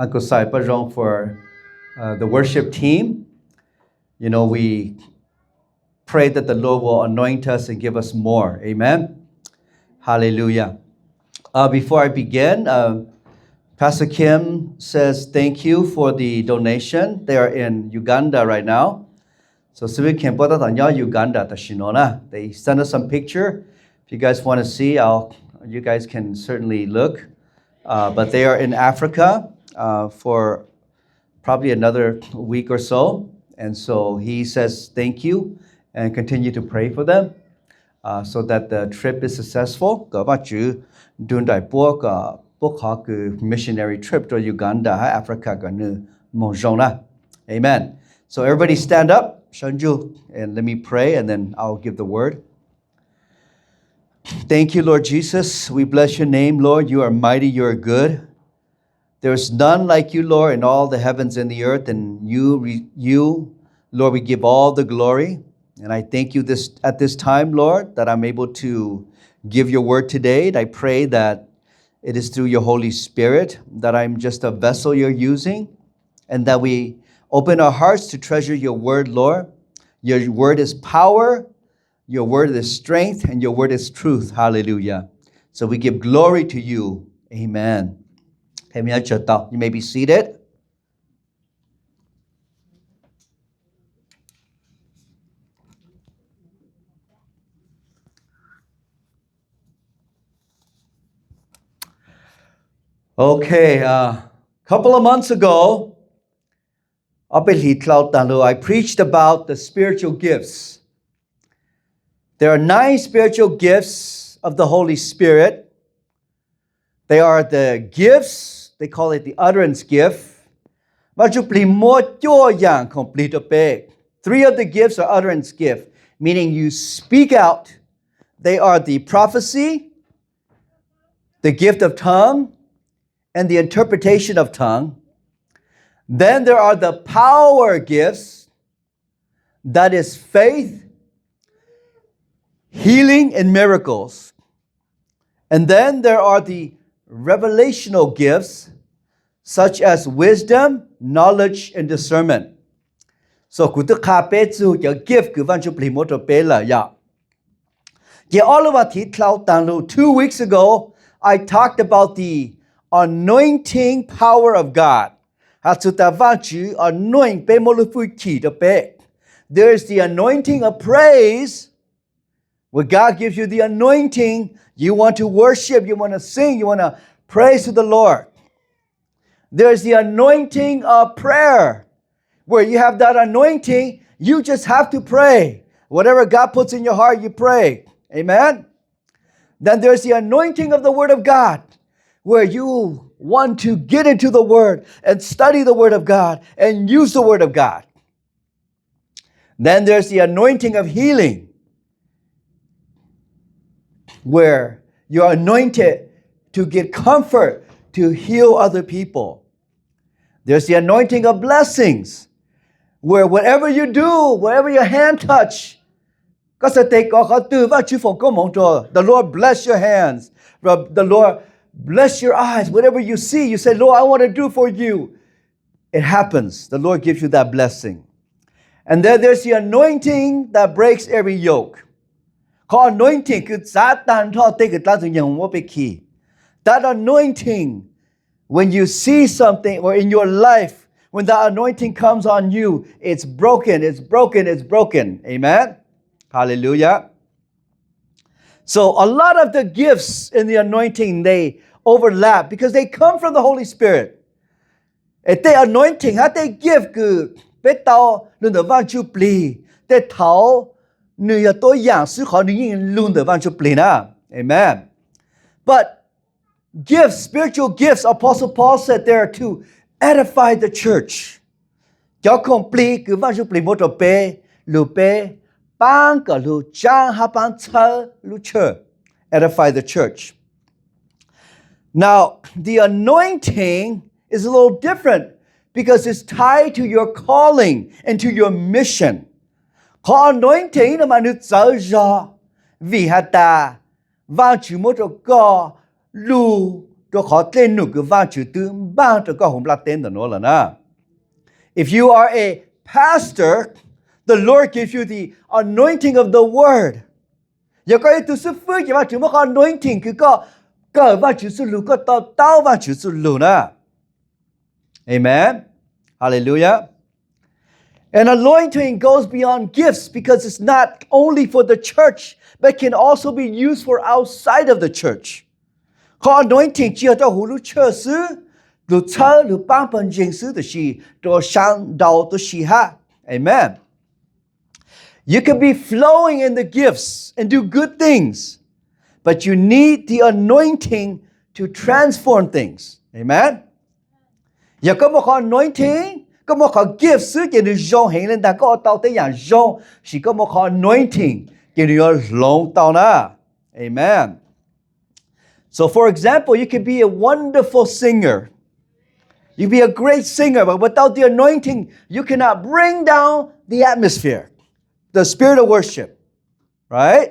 Uncle Sai Pajong for the worship team. You know, we pray that the Lord will anoint us and give us more. Amen. Hallelujah. Before I begin, Pastor Kim says thank you for the donation. They are in Uganda right now. So Civic Kim Uganda Tashinona. They sent us some picture. If you guys want to see, you guys can certainly look. But they are in Africa for probably another week or so. And so he says thank you and continue to pray for them so that the trip is successful. Missionary trip to Uganda, Africa. Amen. So everybody stand up, Shanju, and let me pray, and then I'll give the word. Thank you, Lord Jesus. We bless your name, Lord. You are mighty, you are good. There is none like you, Lord, in all the heavens and the earth. And you, Lord, we give all the glory. And I thank you at this time, Lord, that I'm able to give your word today. And I pray that it is through your Holy Spirit that I'm just a vessel you're using, and that we open our hearts to treasure your word, Lord. Your word is power, your word is strength, and your word is truth. Hallelujah. So we give glory to you. Amen. You may be seated. Okay, a couple of months ago, I preached about the spiritual gifts. There are 9 spiritual gifts of the Holy Spirit. They are the gifts, they call it the utterance gift. 3 of the gifts are utterance gift, meaning you speak out. They are the prophecy, the gift of tongue, and the interpretation of tongue. Then there are the power gifts, that is faith, healing, and miracles. And then there are the revelational gifts, such as wisdom, knowledge, and discernment. So, your gift, 2 weeks ago, I talked about the anointing power of God. There is the anointing of praise, where God gives you the anointing. You want to worship, you want to sing, you want to praise to the Lord. There's the anointing of prayer, where you have that anointing, you just have to pray. Whatever God puts in your heart, you pray. Amen? Then there's the anointing of the Word of God, where you want to get into the Word and study the Word of God and use the Word of God. Then there's the anointing of healing, where you're anointed to get comfort, to heal other people. There's the anointing of blessings, where whatever you do, whatever your hand touch, the Lord bless your hands, the Lord bless your eyes. Whatever you see, you say, Lord, I want to do for you. It happens. The Lord gives you that blessing. And then there's the anointing that breaks every yoke. Called anointing. That anointing, when you see something, or in your life, when that anointing comes on you, it's broken, it's broken, it's broken. Amen? Hallelujah. So a lot of the gifts in the anointing, they overlap because they come from the Holy Spirit. If they anointing, they give good. Amen. But gifts, spiritual gifts, Apostle Paul said they are to edify the church. Edify the church. Now, the anointing is a little different because it's tied to your calling and to your mission. Có anointing mà nước dở dò vì hạt ta và chủ mô trò gò lù ก็ขอเต้นหนุกว่าจุตึงบ้างก็หงปลาเต้นตัวโน้นล่ะนะ If you are a pastor the Lord gives you the anointing of the word อย่าก็ให้ตุสฟื้นอย่าว่าถึงว่า anointing คือก็ว่าจุสุลูก็เต้าว่าจุสุลูนะ Amen Hallelujah And anointing goes beyond gifts because it's not only for the church but can also be used for outside of the church ขอ anointing 只要到葫芦测试如车如帮本认识的是多上道的是哈 Amen You can be flowing in the gifts and do good things but you need the anointing to transform things Amen อย่าก็บอกขอ anointing ก็บอกขอ gift ซื้อเกี่ยวกับยงเห็นเลยแต่ก็เอาเตาแต่อย่างยงสิก็บอกขอ anointing เกี่ยวกับลงเตานะ Amen So for example you can be a wonderful singer You can be a great singer but without the anointing you cannot bring down the atmosphere the spirit of worship right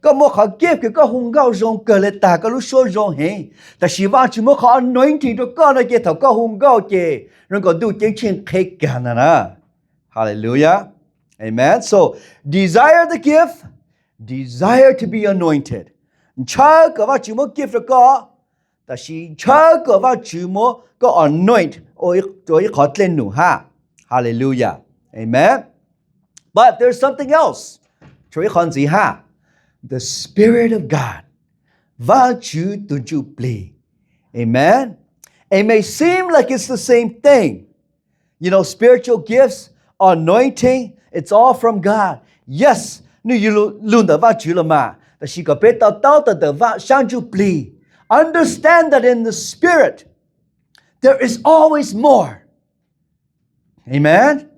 ก็บอกขอ gift คือก็หุงเข้าจงเกิดเลยแต่ก็รู้ชั่วจงเห็นแต่ชีว่าชิมขอ anointing ตัวก็ได้เกี่ยวกับหุงเข้าเกี่ยวแล้วก็ดูจริงจริงเค้กกันนะ Hallelujah Amen So desire the gift desire to be anointed เชื่อก็ว่าชิม gift แล้วก็แต่ชีเชื่อก็ว่าชิมก็ anoint โอ้ยตัวขอเล่นหนูฮะ Hallelujah Amen But there's something else ช่วยคนสิฮะThe Spirit of God va chu tu play. Amen. It may seem like it's the same thing. You know, spiritual gifts, anointing, it's all from God. Yes, nu you lun da va chu la ma. Da shi ka pe tao da va shang chu play. Understand that in the Spirit, there is always more. Amen.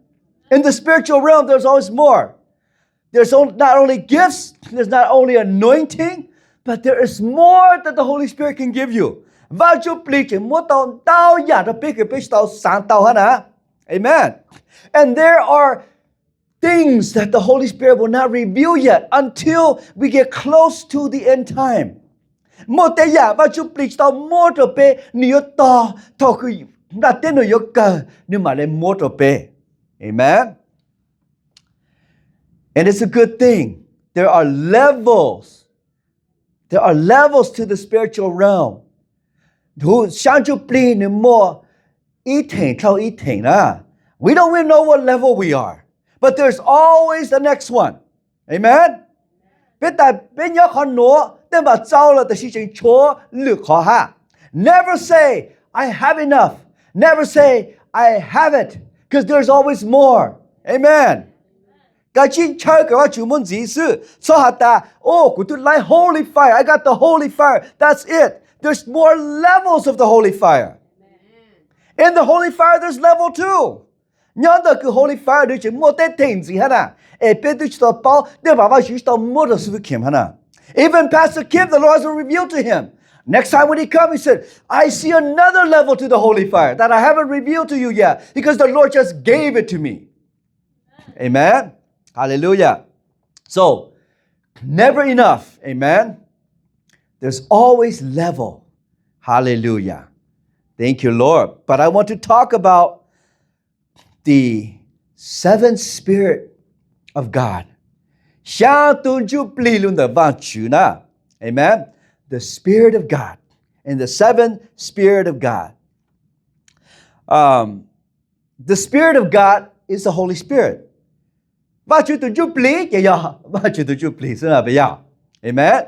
In the spiritual realm, there's always more.There's not only gifts, there's not only anointing, but there is more that the Holy Spirit can give you. Và chú plì chỉ mua tao giả ra biết cái tao sáng tao hả nè. Amen. And there are things that the Holy Spirit will not reveal yet until we get close to the end time. Mua tế giả và chú plì tao mua trở bê nếu tao cứ đặt tên nó yếu cờ nhưng mà lên mua trở bê. Amen.And it's a good thing. There are levels. There are levels to the spiritual realm. Who shang chu pli ni mo eating, thao eating na. We don't even know what level we are. But there's always the next one. Amen. Biết tại biết nhớ con nó, tên bà trao là tại sự chính chúa lực khó ha. Never say I have enough. Never say I have it. Because there's always more. Amen.Cái chi chơi cái chú muốn gì sự so hạt ta của tôi like holy fire I got the holy fire that's it there's more levels of the holy fire in the holy fire there's level 2 nhớ được cái holy fire đấy chỉ mua tết thỉnh gì hả nè bên tôi chỉ bảo để bảo chú tao mua được sự kiểm hả nè even Pastor Kim the Lord has revealed to him next time when he comes he said I see another level to the holy fire that I haven't revealed to you yet because the Lord just gave it to me Amen.Hallelujah. So, never enough. Amen. There's always level. Hallelujah. Thank you, Lord. But I want to talk about the seventh Spirit of God. Amen. The Spirit of God. And the seventh Spirit of God. The Spirit of God is the Holy Spirit.Và chú tự giúp lý kìa dò. Và chú tự giúp lý xưa bây giờ. Amen.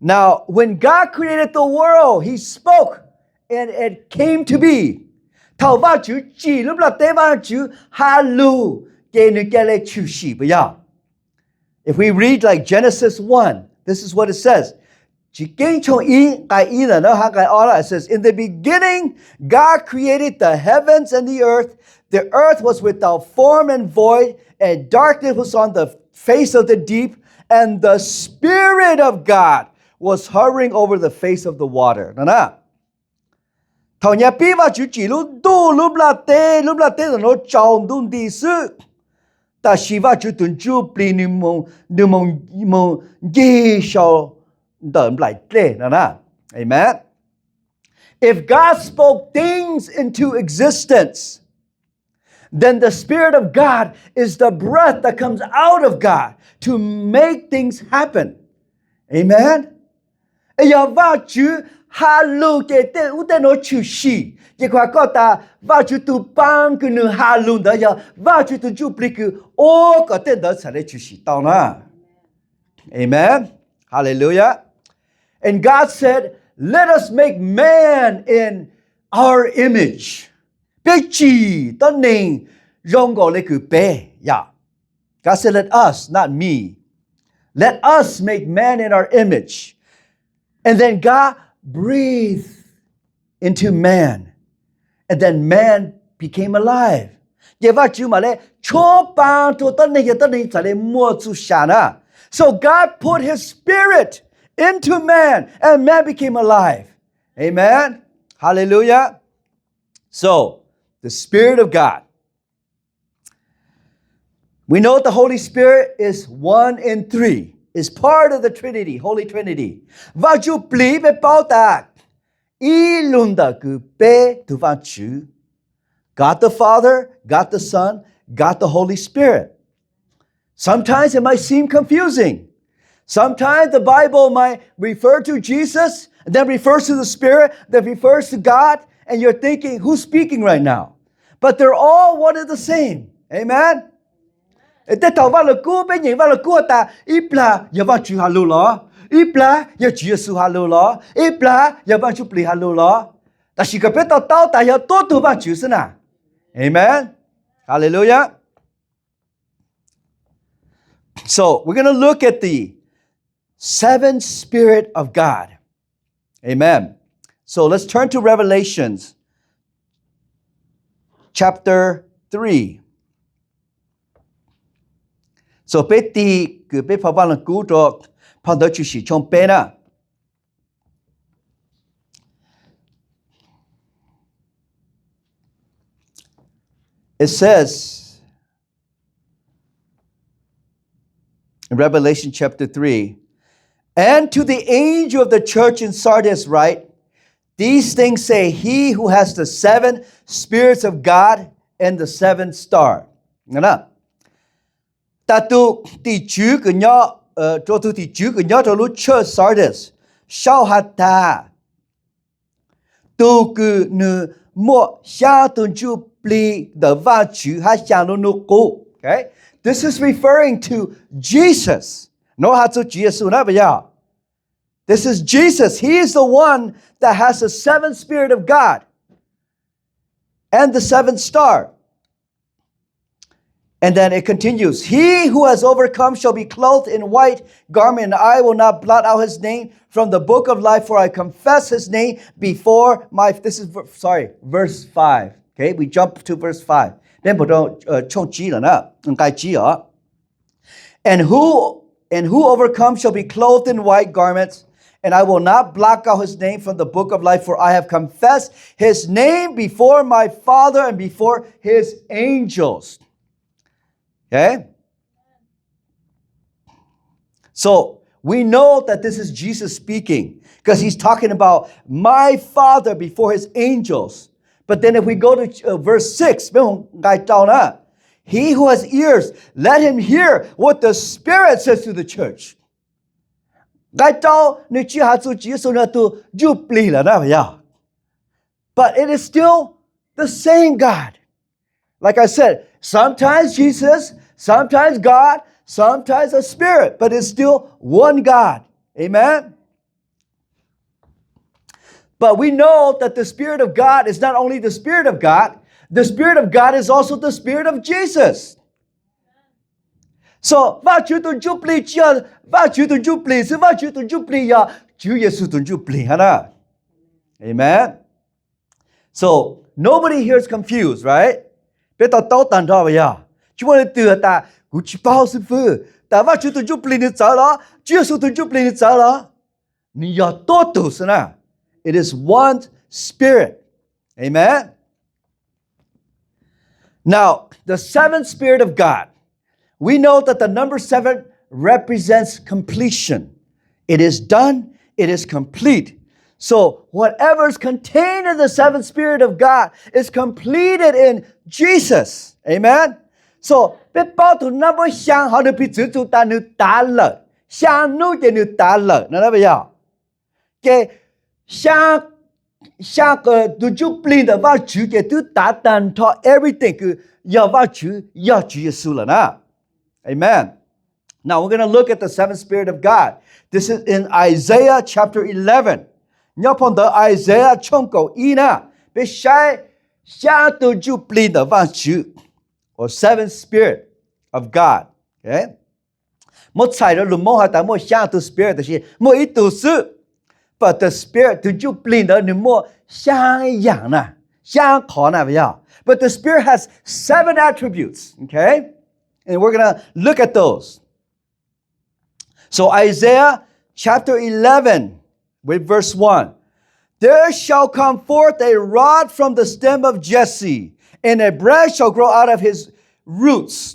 Now, when God created the world, He spoke and it came to be. Thảo và chú chỉ lúc là tế và chú Hallu kê nữ kê lê chú xỉ bây giờ. If we read like Genesis 1, this is what it says. Chỉ kinh trong cái ý là nó ha cái all it says, in the beginning, God created the heavens and the earth. The earth was without form and void.And darkness was on the face of the deep, and the Spirit of God was hovering over the face of the water. Nè. Thảo nhà bí và chú chỉ lúc tu lúc là tê là nó tròn đun đi sự. Ta chỉ và chú tuần chú bì nư mông ghi sao đợm lại tê. Nè. Amen. If God spoke things into existence, then the Spirit of God is the breath that comes out of God to make things happen. Amen. 哎呀，我主哈路给的，我的那出息，这块搞大，我主都帮个人哈路的呀，我主都就不个，哦，个的那才来出息到呢。Amen. Hallelujah. And God said, "Let us make man in our image." 别记的人用过那个白呀。God said, "Let us, not me. Let us make man in our image." And then God breathed into man. And then man became alive. 耶和华主嘛嘞，错帮助的那些的人在那摸出下呢。So God put His Spirit into man, and man became alive. Amen. Hallelujah. So, the Spirit of God. We know the Holy Spirit is one in three. Is part of the Trinity, Holy Trinity. 我就不被报答，一论的个被对方主 God the Father, God the Son, God the Holy Spirit. Sometimes it might seem confusing. Sometimes the Bible might refer to Jesus, and then refers to the Spirit, then refers to God, and you're thinking, who's speaking right now? But they're all one and the same. Amen? แต่ถ้าว่าเรากู้เป็นอย่างว่าเรากู้แต่อีปลาอย่าว่าจูฮาลูหรออีปลาอย่าจูเยซูฮาลูหรออีปลาอย่าว่าจูปลีฮาลูหรอแต่สิก็เป็นต่อเต้าแต่อย่าตัวว่าจูซะนะ Amen. Hallelujah. So, we're going to look at the seven Spirit of God. Amen. So, let's turn to Revelations chapter 3. So, ไปตีคือไปพบว่าเรากู้ตัวพอเดินจุสิชงเปนะ It says in Revelation chapter 3, "And to the angel of the church in Sardis write, These things say he who has the seven spirits of God and the seven star." Nghe nào? Ta tu ti chữ của nhỏ cho tu ti chữ của nhỏ cho lúc church Sardis. Sao hạt ta tu cứ nữ mua xa tuần chú pli the va chữ ha xa nó nụ cụ. Okay? This is referring to Jesus. No hạt tu Jesus na bây giờ. This is Jesus. He is the one that has the seventh Spirit of God and the seventh star. And then it continues, "He who has overcome shall be clothed in white garment, and I will not blot out his name from the book of life, for I confess his name before my..." This is, verse 5. Okay, we jump to verse 5. Then "And who overcomes shall be clothed in white garments, and I will not block out his name from the book of life, for I have confessed his name before my Father and before his angels." Okay? So, we know that this is Jesus speaking because he's talking about my Father before his angels. But then if we go to verse 6, "He who has ears, let him hear what the Spirit says to the church." But it is still the same God. Like I said, sometimes Jesus, sometimes God, sometimes a Spirit, but it's still one God. Amen? But we know that the Spirit of God is not only the Spirit of God is also the Spirit of Jesus. So, Amen? So, nobody here is confused, right? 别到刀弹到不呀？就为了得到，我去报师傅，但我就不理你走了，就是就不理你走了。你要多读是呢。It is one Spirit. Amen? Now, the seventh Spirit of God. We know that the number 7 represents completion. It is done. It is complete. So whatever is contained in the seventh Spirit of God is completed in Jesus. Amen. So 别包土那么想好的比主主打你打了，想弄给你打了，那不要？给想个都就不的话主给都打单他 everything 个要话主要主耶稣了呢。Amen. Now we're going to look at the seventh Spirit of God. This is in Isaiah chapter 11. 要碰到 Isaiah 冲口一呢，别想都就不的话主。Or seventh Spirit of God. Okay? 莫猜了莫哈但莫想到 Spirit 的是莫一都是 But the Spirit 就就不的你莫想样呢想考呢不要 But the Spirit has 7 attributes. Okay? And we're going to look at those. So Isaiah chapter 11 with verse 1. There shall come forth a rod from the stem of Jesse, and a branch shall grow out of his roots.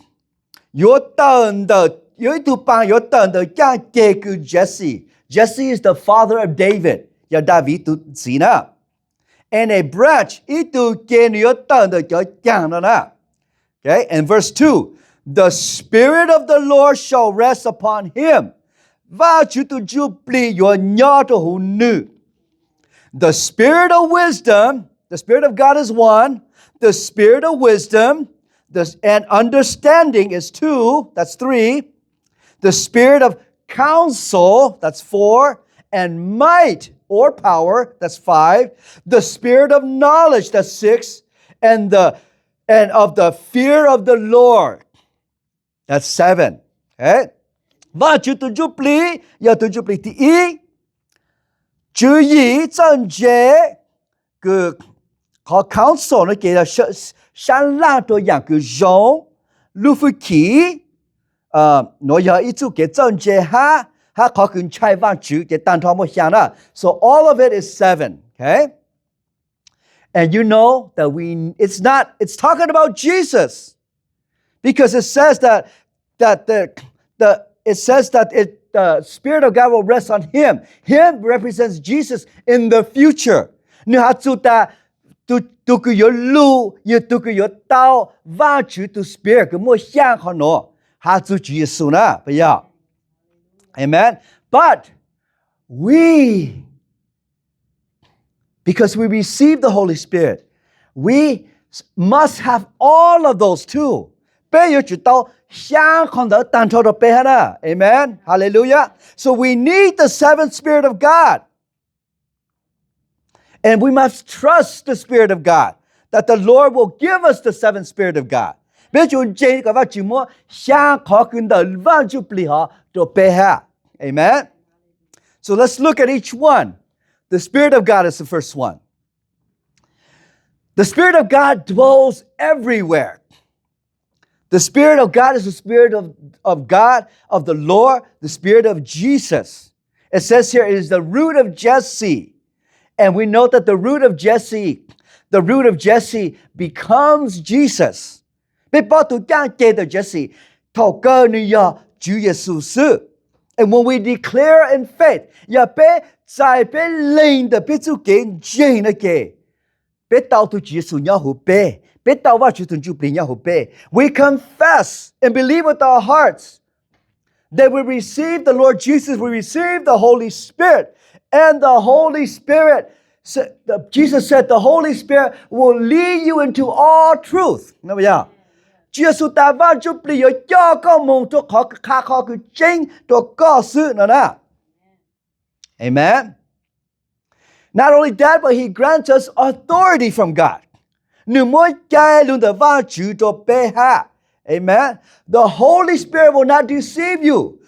有等的有一头棒有等的将给个 Jesse. Jesse is the father of David. 要大卫都知呢 And a branch 一头给你有等的叫讲的呢 Okay, and verse 2. The Spirit of the Lord shall rest upon him. và chủ tu ju pli yo nya to hu nu. The Spirit of wisdom, the Spirit of God is one. The Spirit of wisdom and understanding is 2, that's 3. The Spirit of counsel, that's 4. And might or power, that's 5. The Spirit of knowledge, that's 6. And of the fear of the Lord, that's 7. Okay? Và chủ tu ju pli, ya tu ju pli ti i. 主意正解个和 counsel 呢给了山浪多样个容路夫奇我要一组给正解哈可跟拆万主给单他们想了 So all of it is 7, okay? And you know that it's talking about Jesus because it says that the Spirit of God will rest on him. Him represents Jesus in the future. 你还知道都个有路，也都个有道，挖出的 Spirit 个莫想好喏，还做主耶稣呢，不要。Amen. But because we receive the Holy Spirit, we must have all of those too. 被有知道。想看到单头的背后呢 Amen. Hallelujah. So we need the seventh Spirit of God. And we must trust the Spirit of God. That the Lord will give us the seventh Spirit of God. 别就这个话就么想看到万就不离好的背后 Amen. So let's look at each one. The Spirit of God is the first one. The Spirit of God dwells everywhere. The Spirit of God is the Spirit of God, of the Lord, the Spirit of Jesus. It says here, it is the root of Jesse. And we know that the root of Jesse becomes Jesus. And when we declare in faith, we confess and believe with our hearts that we receive the Lord Jesus, we receive the Holy Spirit, and the Holy Spirit, Jesus said the Holy Spirit will lead you into all truth. Amen. Not only that, but he grants us authority from God. Amen. The Holy Spirit will not deceive you.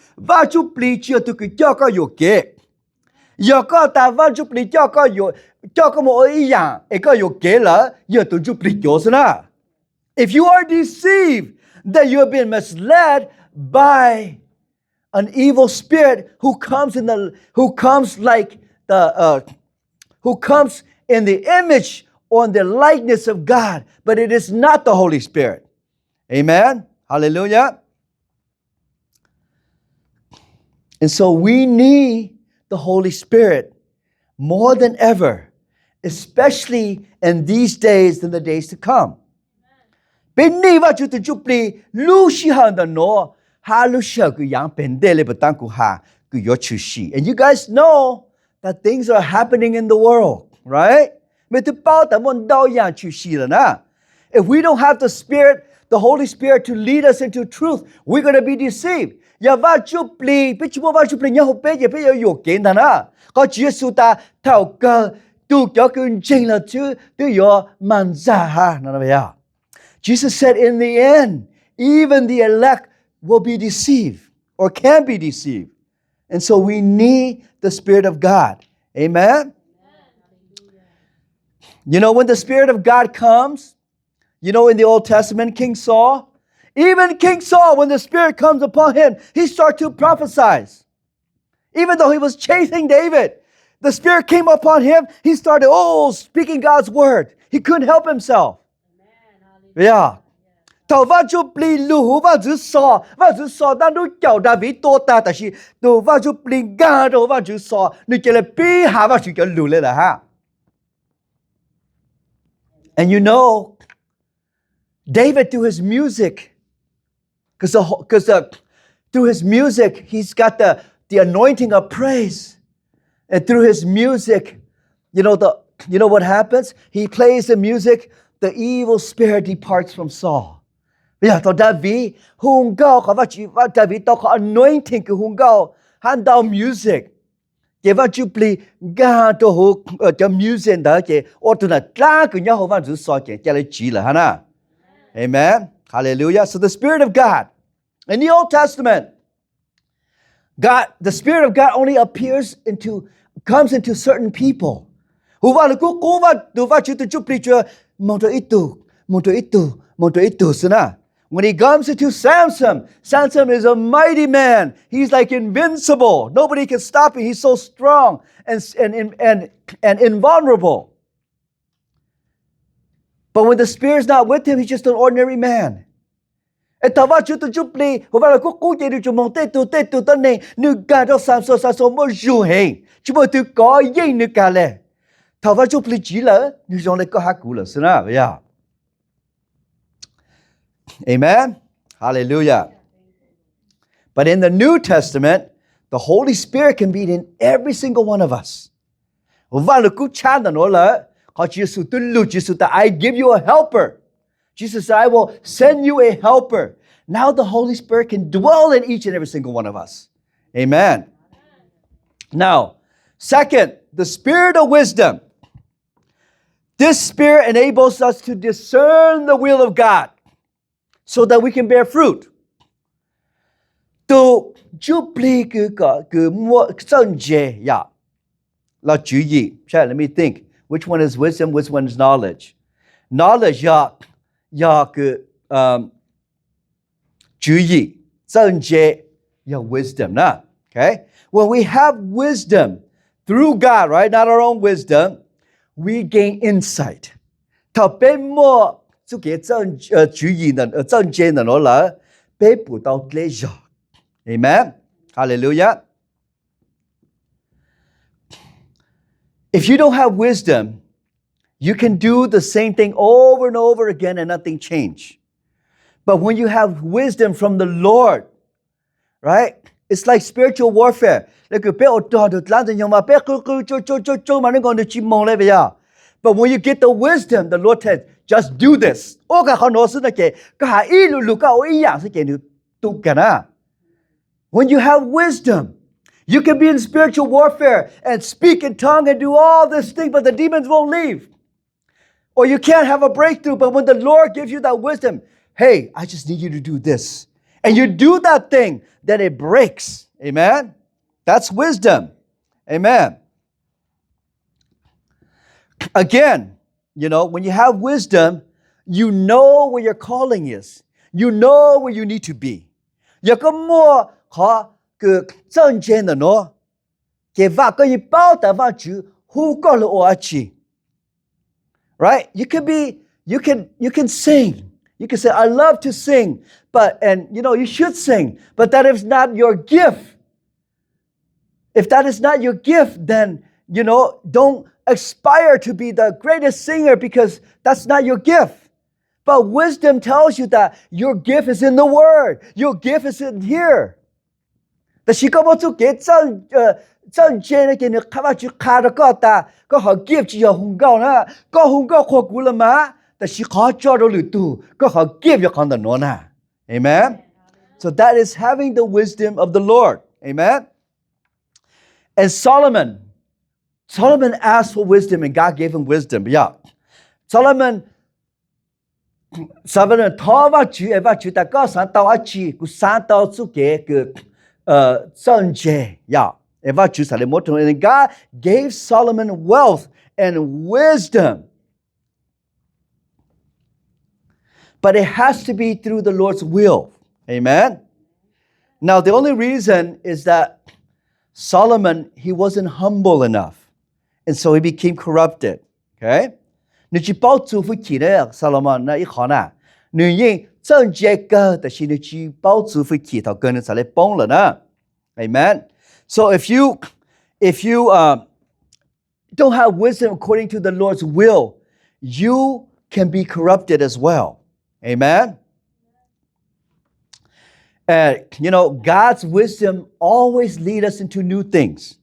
If you are deceived, that you have been misled by an evil spirit who comes in the image or in the likeness of God, but it is not the Holy Spirit. Amen. Hallelujah. And so we need the Holy Spirit more than ever, especially in these days and the days to come. เป็นนี่ว่าจุดจุดปลีลูชิฮันดโนฮาลูเชกุยังเป็นเดเลบตังกุฮากุยอชูชี and you guys know that things are happening in the world, right? ไม่ถึงเป้าแต่มันดาวอย่างชูชีแล้วนะ if we don't have the Spirit, the Holy Spirit to lead us into truth, we're going to be deceived. อย่าว่าจุดปลีไปชิบว่าจุดปลีเนี่ยหัวเป้อย่าไปอยู่เกณฑ์นะก็เยซูตาเท่ากันดูเกี่ยวกับจริงแล้วชื่อดูอยู่มันจะฮะนั่นแหละ Jesus said in the end, even the elect will be deceived or can be deceived. And so we need the Spirit of God. Amen? You know, when the Spirit of God comes, you know, in the Old Testament, King Saul, even King Saul, when the Spirit comes upon him, he started to prophesy. Even though he was chasing David, the Spirit came upon him, he started, speaking God's word. He couldn't help himself. Yeah. 头发就不路发就少但都叫他为多大但是头发就不干头发就少你叫来比下发就叫路来了哈 And you know David through his music because through his music he's got the anointing of praise and through his music you know what happens he plays the music the evil spirit departs from Saul bây giờ David hùng cao có và David tao có anointing của hùng cao hắn đào music cái và chụp li ga to hồ cho music đó cái ô tô là ra của nhau hồ và chữ so cái là chỉ là hả Amen Hallelujah so the Spirit of God in the Old Testament the Spirit of God only comes into certain people hùng và cố và chụp li cho một itu sana when he comes into Samson is a mighty man he's like invincible nobody can stop him he's so strong and invulnerable but when the Spirit is not with him he's just an ordinary man et tava chụp li và là cố chạy được cho mong tu tân này nữ ca cho Samson mới dù hình chứ mà từ có gì nữ ca lệ tava chụp li chỉ là nữ dòng lại có hát cũ là sana yeah Amen. Hallelujah. But in the New Testament, the Holy Spirit can be in every single one of us. I give you a helper. Jesus said, I will send you a helper. Now the Holy Spirit can dwell in each and every single one of us. Amen. Now, second, the Spirit of wisdom. This Spirit enables us to discern the will of God. So that we can bear fruit. To Jubilee mua chân dê ya. La chú ý. Let me think. Which one is wisdom? Which one is knowledge? Knowledge ya chú ý. Chân dê ya wisdom na. Okay? When we have wisdom through God, right? Not our own wisdom, we gain insight. Thảo bên mua chú cái chú ý chân dê nó là bé bù tao pleasure. Amen. Hallelujah. If you don't have wisdom, you can do the same thing over and over again and nothing change. But when you have wisdom from the Lord, right? It's like spiritual warfare. But when you get the wisdom, the Lord says, just do this. When you have wisdom, you can be in spiritual warfare and speak in tongue and do all this thing, but the demons won't leave. Or you can't have a breakthrough, but when the Lord gives you that wisdom, hey, I just need you to do this. And you do that thing, then it breaks. Amen? That's wisdom. Amen. Again, you know, when you have wisdom, you know where your calling is. You know where you need to be. Right? You can sing. You can say, I love to sing, and you know, you should sing, but that is not your gift. If that is not your gift, then don't aspire to be the greatest singer because that's not your gift. But wisdom tells you that your gift is in the word. Your gift is in here. 但是嗰冇做嘅真正嘅你卡住卡到嗰度，嗰個 gift 就紅高啦，嗰紅高過古啦嘛，但是佢做到嚟度，嗰個 gift 就講到攞啦 ，Amen. So that is having the wisdom of the Lord, Amen. And Solomon asked for wisdom, and God gave him wisdom. Yeah, Solomon 拖話住，但係三到一次，佢三到做嘅正解呀。And God gave Solomon wealth and wisdom. But it has to be through the Lord's will. Amen. Now, the only reason is that Solomon, he wasn't humble enough. And so he became corrupted. Okay? 你去保住福气的 Solomon 那一行啊，你用正解个，但是你去保住福气，到跟人才来帮了呢。Amen. So if you don't have wisdom according to the Lord's will, you can be corrupted as well. Amen. And God's wisdom always leads us into new things.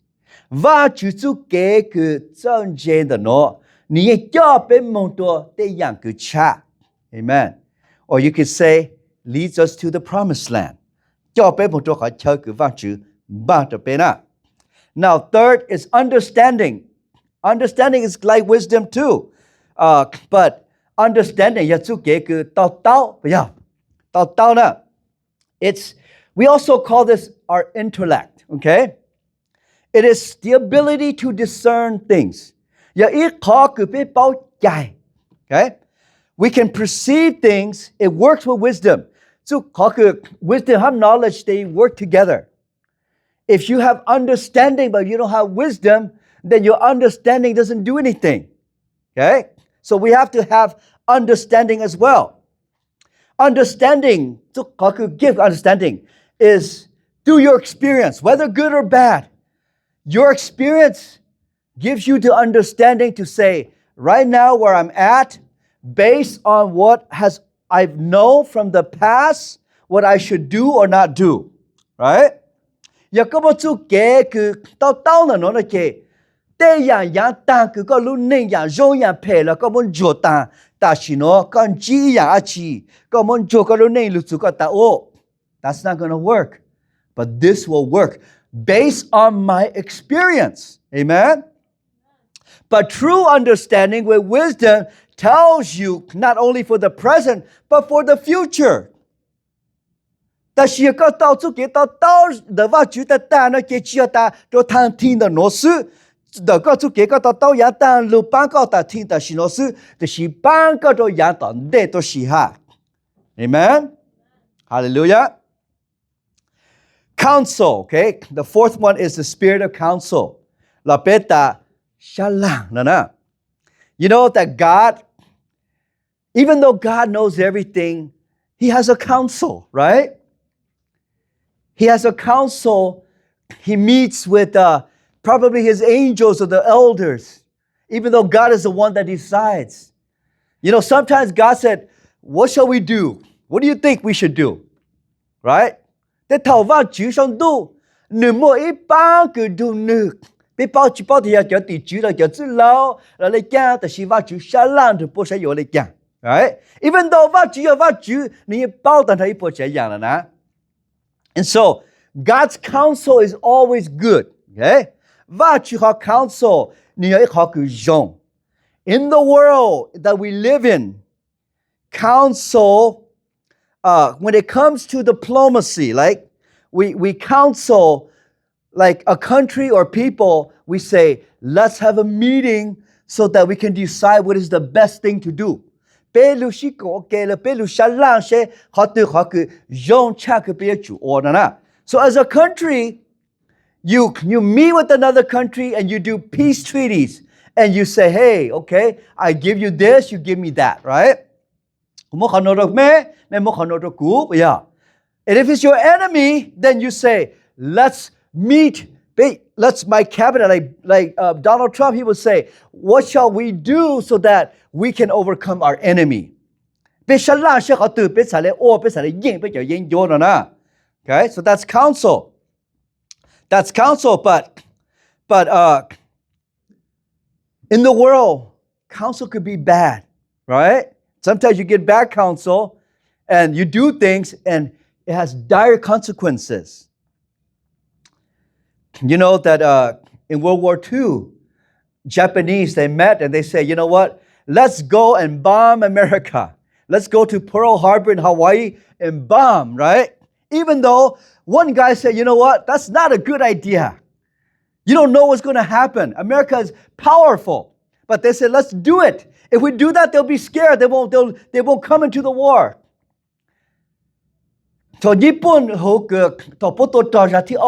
ว่า主做嘅佢真正的喏，你也叫俾蒙多的樣佢差 Amen. Or you could say, leads us to the promised land. 叫俾蒙多佢超佢話主。Now, third is understanding. Understanding is like wisdom too. But understanding, we also call this our intellect, okay? It is the ability to discern things. Okay? We can perceive things. It works with wisdom. So, wisdom and knowledge, they work together. If you have understanding but you don't have wisdom, then your understanding doesn't do anything. Okay? So we have to have understanding as well. Understanding, give understanding, is through your experience, whether good or bad. Your experience gives you the understanding to say, right now where I'm at, based on what I know from the past, what I should do or not do. Right? 若果冇做嘅佢到了喏嘅，第樣當佢個路呢樣容樣配了，個冇做當，但是喏跟只樣一次，個冇做個路呢路做個答哦 ，that's not gonna work. But this will work based on my experience. Amen. But true understanding with wisdom tells you not only for the present but for the future. 但是個到處嘅到的話，覺得單那嘅只要單都聽聽的老師，的個處嘅個到也單路班個單聽的是老師，就是班個都也單的都是哈。Amen. Hallelujah. Counsel, okay? The fourth one is the spirit of counsel. La beta shalang na. You know that God, even though God knows everything, He has a counsel, right? He has a council. He meets with probably his angels or the elders, even though God is the one that decides. Sometimes God said, what shall we do? What do you think we should do? Right? 在頭髮主上都，你冇一般嘅都你，被包住包啲叫地主啦，叫住老，嚟嚟講，但是話主下爛就不使有嚟講 ，right? Even though 話主，你包但係不這樣啦呢。And so, God's counsel is always good. Okay? Counsel, in the world that we live in, counsel, when it comes to diplomacy, like we counsel like a country or people, we say, let's have a meeting so that we can decide what is the best thing to do. So as a country, you meet with another country and you do peace treaties. And you say, hey, okay, I give you this, you give me that, right? Yeah. And if it's your enemy, then you say, let's meet let's my cabinet like Donald Trump he would say what shall we do so that we can overcome our enemy 被神拉是好对被才来哦被才来赢被叫赢咗了呢 Okay so that's counsel but in the world counsel could be bad right sometimes you get bad counsel and you do things and it has dire consequences you know that in World War II Japanese they met and they say you know what let's go and bomb America let's go to Pearl Harbor in Hawaii and bomb right even though one guy said you know what that's not a good idea you don't know what's going to happen America is powerful but they said let's do it if we do that they'll be scared they won't come into the war ตอนญี่ปุ่นเขาเกิดต่อปตตจากที่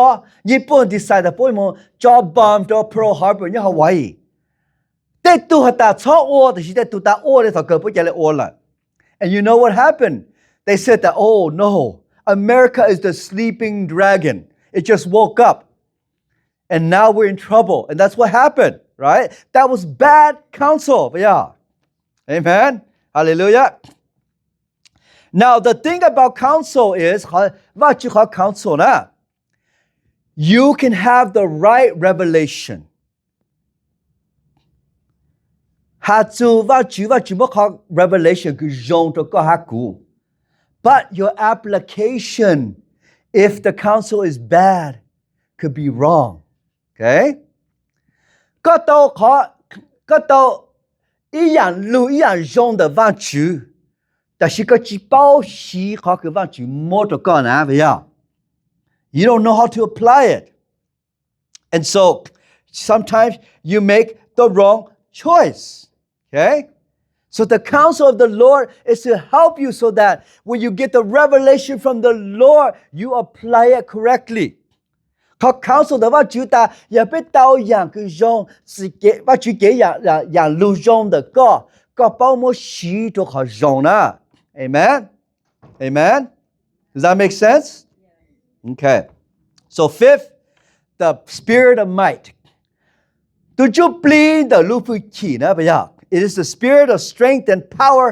ญี่ปุ่น decide ป่วยมจ่อ bomb ต่อ Pearl Harbor ในฮาวายแต่ตัวหัตถ์ชอโอแต่สิแต่ตัวตาโอเลยต่อเกิดป่วยเลยโอละ and you know what happened they said that oh no America is the sleeping dragon it just woke up and now we're in trouble and that's what happened right that was bad counsel yeah amen hallelujah now the thing about counsel is what you call counsel na you can have the right revelation หาจูว่าจูบ่คอ revelation คือยงตัวก็ฮักกู but your application if the counsel is bad could be wrong okay ก็ต้องอีหยังรู้อีหยังยง的ว่าจู但是个只保持好个ว่าจู摸ตัวก็นะ不要 you don't know how to apply it and so sometimes you make the wrong choice okay so the counsel of the Lord is to help you so that when you get the revelation from the Lord you apply it correctly เขา counsel 的ว่าจูตาอย่าไปเตาอย่างคือยงสิเกว่าจูเกอย่างรู้ยง的ก็เป้าโมชีตัวเขายงนะ amen amen does that make sense okay so fifth the spirit of might ตัวจูปลีน的รู้ผู้ขี่นะพะยะ it is the spirit of strength and power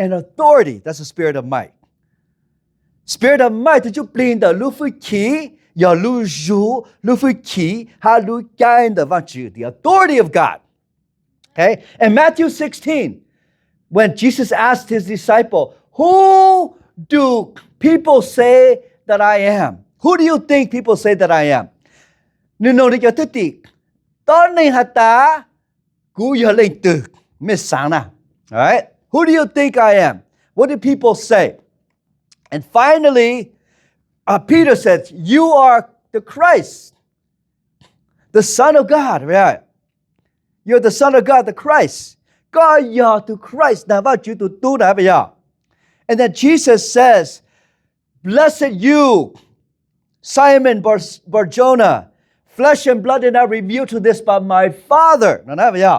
and authority that's the spirit of might spirit of might ตัวจูปลีน的รู้ผู้ขี่อย่ารู้รู้ผู้ขี่หารู้ใจ的ว่าจู the authority of God okay and Matthew 16 when Jesus asked his disciple who do people say that I am who do you think people say that I am นึกได้จะติตอนนี้หัตตากูอย่าเล่นตึกไม่สังนะ alright who do you think I am what do people say and finally Peter said you are the Christ the Son of God right you're the Son of God the Christ ก็อย่า to Christ นะว่าจูตูนะไปอย่า and then Jesus says blessed you Simon Barjona flesh and blood did not reveal to this but my Father นะไปอย่า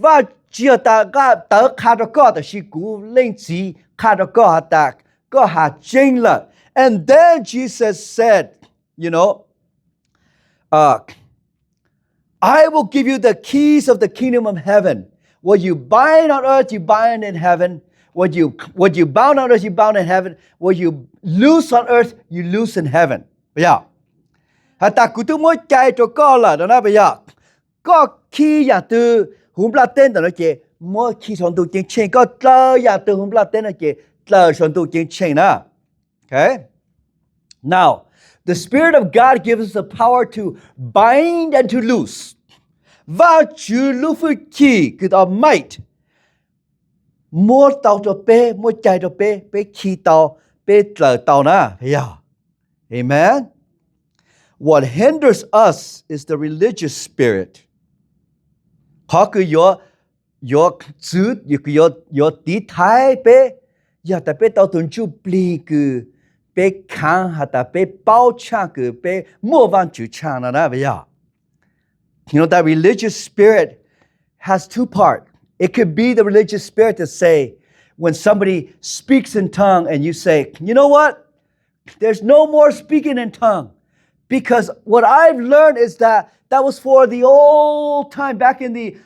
ว่าเจียตาก็เตอขาดก็แต่สิกูเล่นจีขาดก็หาตาก็หาจริงละ and then Jesus said you know I will give you the keys of the kingdom of heaven what you bind on earth you bind in heaven what you bound on earth you bound in heaven what you loose on earth you loose in heaven ไปอย่าหาตากูต้องมั่วใจตัวก็ล่ะนะไปอย่าก็ขี้อย่าตือหุ่มปลาเต้นแต่ละเจมั่วขี้ชนตัวจริงเชงก็เตออย่าตือหุ่มปลาเต้นละเจเตอชนตัวจริงเชงนะ okay now the Spirit of God gives us the power to bind and to loose ว่าจูลูฟุคีคือตัว might มัวเตาตัวเป้มัวใจตัวเป้ขี้เตาเป้เตานะพะยา amen what hinders us is the religious spirit เขาคือyourจืดคือ your ตีท้ายเป้อย่าแต่เป้เตาตุนจูปลีคือเป้ค้างหาแต่เป้เป้าช่างคือเป้มัววันจูช่างนะพะยาYou know, that religious spirit has two parts. It could be the religious spirit to say, when somebody speaks in tongue and you say, you know what? There's no more speaking in tongue. Because what I've learned is that was for the old time back in the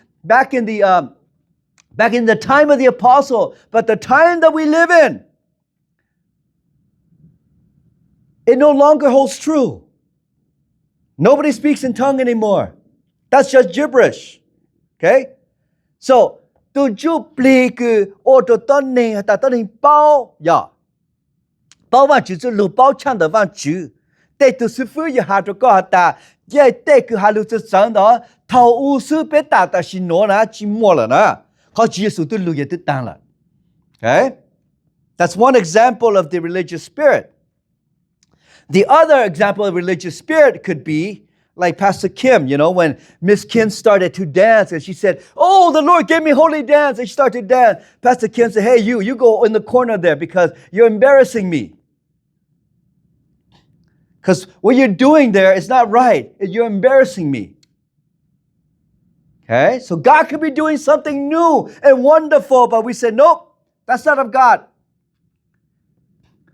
time of the apostle, but the time that we live in, it no longer holds true. Nobody speaks in tongue anymore. That's just gibberish. Okay? So, tu ju pli ku o to ton ne ta ton bao ya. Bao wa ju zu lu bao chang de wan ju. Dei tu su fu ya ha to ko ta, ye dei ku ha lu zu zang da, tao u su be da da xin no na ji mo le na. Hao ji su tu lu ye de dan le. Okay? That's one example of the religious spirit. The other example of religious spirit could be like Pastor Kim, when Miss Kim started to dance and she said, "Oh, the Lord gave me holy dance." And she started to dance. Pastor Kim said, "Hey, you go in the corner there because you're embarrassing me. Because what you're doing there is not right. You're embarrassing me." Okay? So God could be doing something new and wonderful, but we said, "Nope, that's not of God."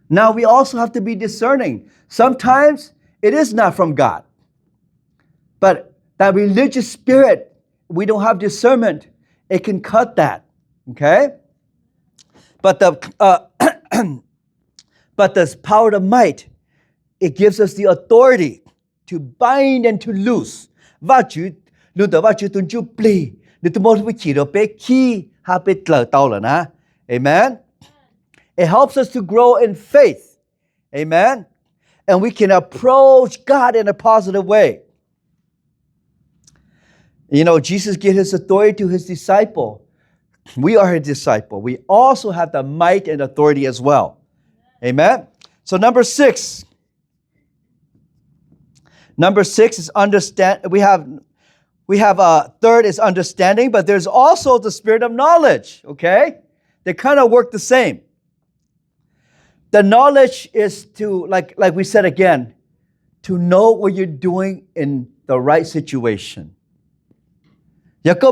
Now we also have to be discerning. Sometimes it is not from God. But that religious spirit, we don't have discernment, it can cut that. Okay? But the power of might, it gives us the authority to bind and to loose. Amen? It helps us to grow in faith. Amen? And we can approach God in a positive way. Jesus gave his authority to his disciple. We are his disciple. We also have the might and authority as well. Amen? So number 6. Number 6 is understand. We have third is understanding, but there's also the spirit of knowledge. Okay? They kind of work the same. The knowledge is to, like we said again, to know what you're doing in the right situation. It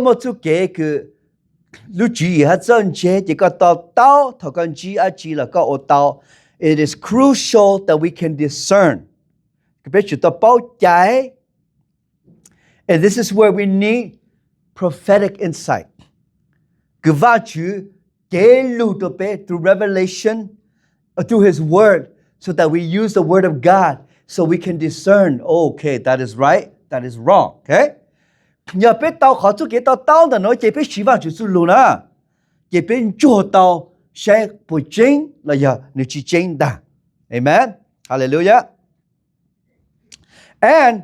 is crucial that we can discern. And this is where we need prophetic insight. Through revelation, through his word, so that we use the word of God so we can discern, okay, that is right, that is wrong. Okay? Amen? Hallelujah. And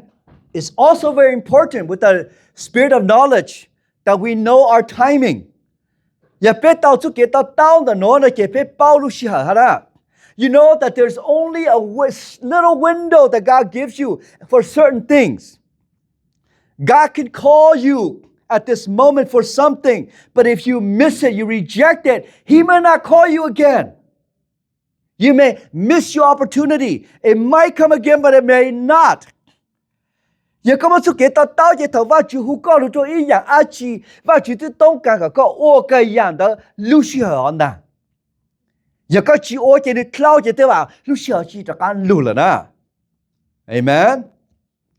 it's also very important with the spirit of knowledge that we know our timing. You know that there's only a little window that God gives you for certain things. God can call you at this moment for something, but if you miss it, you reject it, he may not call you again. You may miss your opportunity. It might come again, but it may not. If Amen?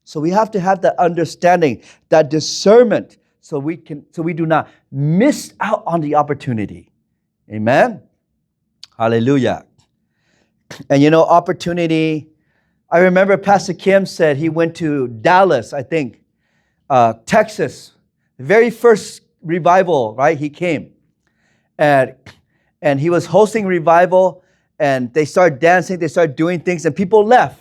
So we have to have that understanding, that discernment, so we do not miss out on the opportunity. Amen? Hallelujah. And opportunity, I remember Pastor Kim said he went to Dallas, I think, Texas, the very first revival, right? He came. And he was hosting revival, and they started dancing, they started doing things, and people left.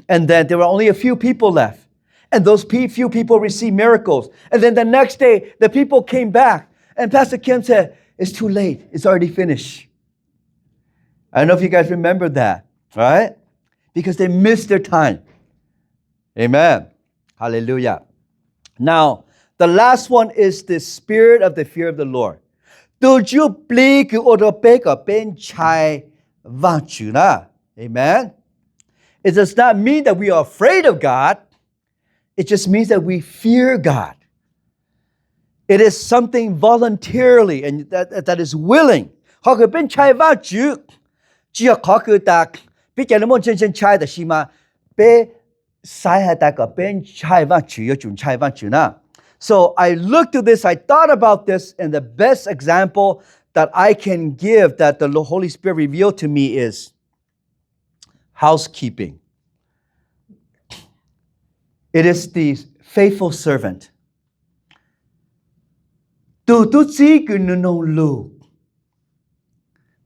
And then there were only a few people left. And those few people received miracles. And then the next day, the people came back. And Pastor Kim said, "It's too late. It's already finished." I don't know if you guys remember that, right? Because they missed their time. Amen. Hallelujah. Now, the last one is the spirit of the fear of the Lord. Amen. It does not mean that we are afraid of God. It just means that we fear God. It is something voluntarily and that is willing. เขาคือเป็นชายว่าจื้อเจียขอคือตาพิจารณาเช่นชายแต่ชีมาเ被晒下大个边菜饭煮要种菜饭煮呐。So I looked to this, I thought about this, and the best example that I can give that the Holy Spirit revealed to me is housekeeping. It is the faithful servant. The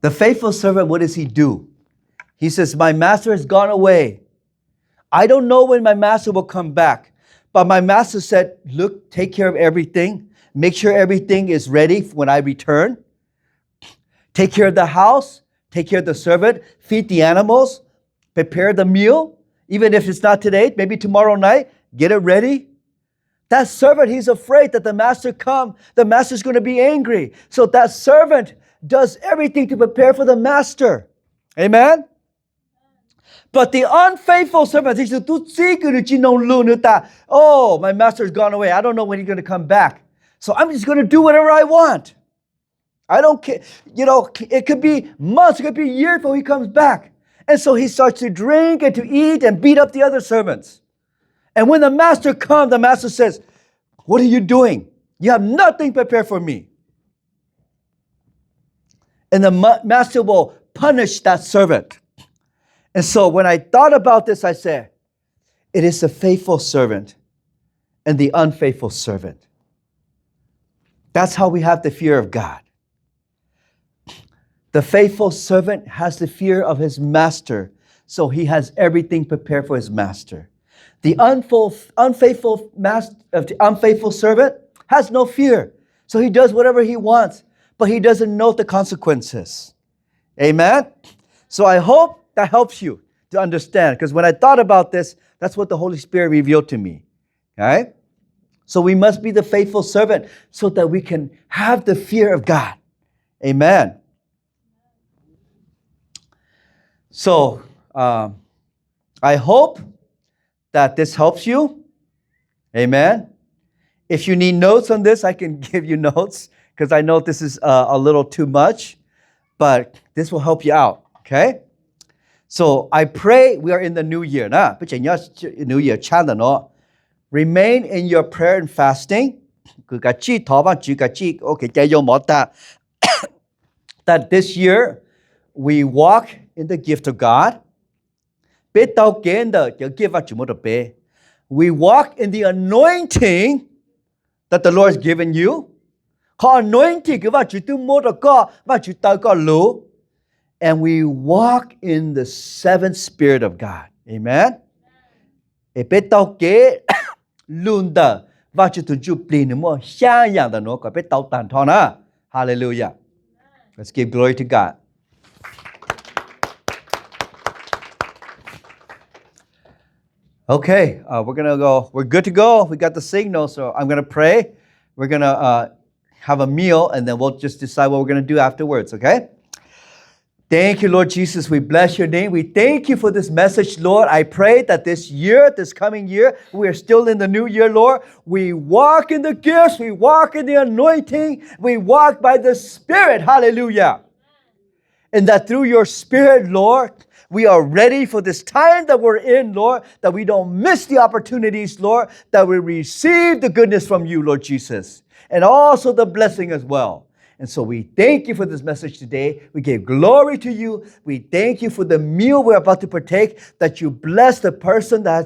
faithful servant, what does he do? He says, my master has gone away. I don't know when my master will come back. But my master said, look, take care of everything. Make sure everything is ready when I return. Take care of the house. Take care of the servant. Feed the animals. Prepare the meal. Even if it's not today, maybe tomorrow night, get it ready. That servant, he's afraid that the master come. The master's going to be angry. So that servant does everything to prepare for the master. Amen? But the unfaithful servant, he said, oh, my master's gone away. I don't know when he's going to come back. So I'm just going to do whatever I want. I don't care. It could be months, it could be years before he comes back. And so he starts to drink and to eat and beat up the other servants. And when the master comes, the master says, what are you doing? You have nothing prepared for me. And the master will punish that servant. And so when I thought about this, I said, it is the faithful servant and the unfaithful servant. That's how we have the fear of God. The faithful servant has the fear of his master, so he has everything prepared for his master. The unfaithful servant has no fear, so he does whatever he wants, but he doesn't know the consequences. Amen? So I hope that helps you to understand, because when I thought about this, that's what the Holy Spirit revealed to me. Okay? So we must be the faithful servant so that we can have the fear of God. Amen. So I hope that this helps you. Amen. If you need notes on this, I can give you notes because I know this is a little too much, but this will help you out. Okay? So I pray we are in the new year. New year remain in your prayer and fasting. That this year we walk in the gift of God. We walk in the anointing that the Lord has given you. And we walk in the seventh Spirit of God. Amen. Hallelujah. Let's give glory to God. Okay, we're going to go. We're good to go. We got the signal, so I'm going to pray. We're going to have a meal, and then we'll just decide what we're going to do afterwards, okay? Thank you, Lord Jesus. We bless your name. We thank you for this message, Lord. I pray that this year, this coming year, we are still in the new year, Lord. We walk in the gifts. We walk in the anointing. We walk by the Spirit. Hallelujah. And that through your Spirit, Lord, we are ready for this time that we're in, Lord, that we don't miss the opportunities, Lord, that we receive the goodness from you, Lord Jesus, and also the blessing as well. And so we thank you for this message today. We give glory to you. We thank you for the meal we're about to partake, that you bless the person that